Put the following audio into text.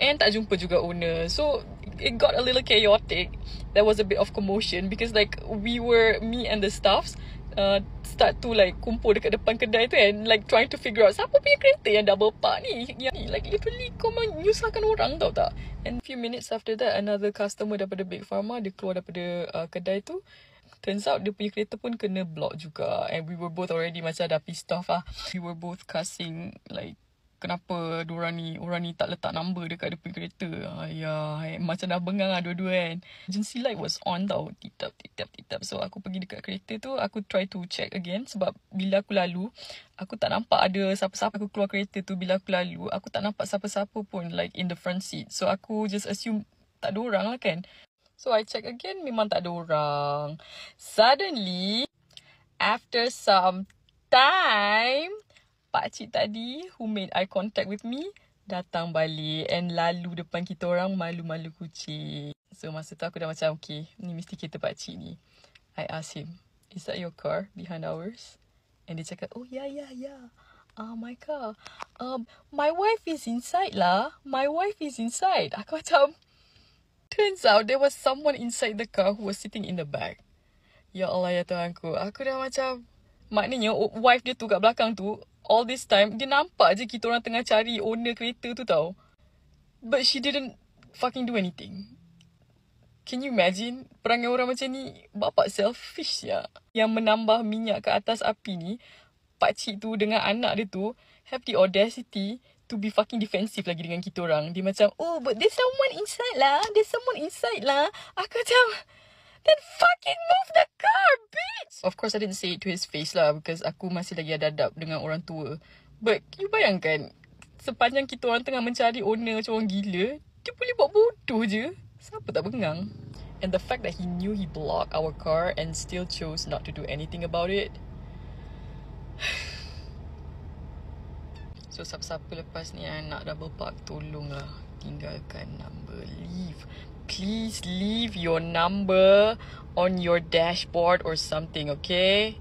And tak jumpa juga owner. So it got a little chaotic. There was a bit of commotion because like me and the staffs start to like kumpul dekat depan kedai tu and like trying to figure out siapa punya kereta yang double park ni. Yang ni like literally kau menyusahkan orang tau tak. And a few minutes after that, another customer daripada Big Pharma, dia keluar daripada kedai tu. Turns out dia punya kereta pun kena block juga. And we were both already macam dah pissed off lah. We were both cussing like kenapa orang ni tak letak number dekat dia punya kereta. Macam dah bengang lah dua-dua kan. Emergency light was on tau. Tip-tap. So aku pergi dekat kereta tu, aku try to check again. Sebab bila aku lalu, aku tak nampak ada siapa-siapa. Aku keluar kereta tu, bila aku lalu, aku tak nampak siapa-siapa pun like in the front seat. So aku just assume tak ada orang lah kan. So I check again, memang tak ada orang. Suddenly, after some time, pakcik tadi who made eye contact with me datang balik and lalu depan kita orang malu-malu kucing. So masa tu aku dah macam okay, ni mesti kereta pakcik ni. I asked him, is that your car behind ours? And dia cakap, oh yeah. My car. My wife is inside lah. My wife is inside. Aku macam, turns out there was someone inside the car who was sitting in the back. Ya Allah ya Tuhanku. Aku dah macam, maknanya wife dia tu kat belakang tu, all this time, dia nampak je kita orang tengah cari owner kereta tu tau. But she didn't fucking do anything. Can you imagine? Perangai orang macam ni, bapak selfish ya. Yang menambah minyak ke atas api ni, pakcik tu dengan anak dia tu have the audacity to be fucking defensive lagi dengan kita orang. Dia macam, oh but there's someone inside lah. Aku macam, then fucking move the car, bitch! Of course, I didn't say it to his face lah because aku masih lagi ada adab dengan orang tua. But, you bayangkan, sepanjang kita orang tengah mencari owner macam orang gila, dia boleh buat bodoh je. Siapa tak bengang? And the fact that he knew he blocked our car and still chose not to do anything about it. So, siapa-siapa lepas ni nak double park, tolonglah tinggalkan number. Leave. Please leave your number on your dashboard or something, okay?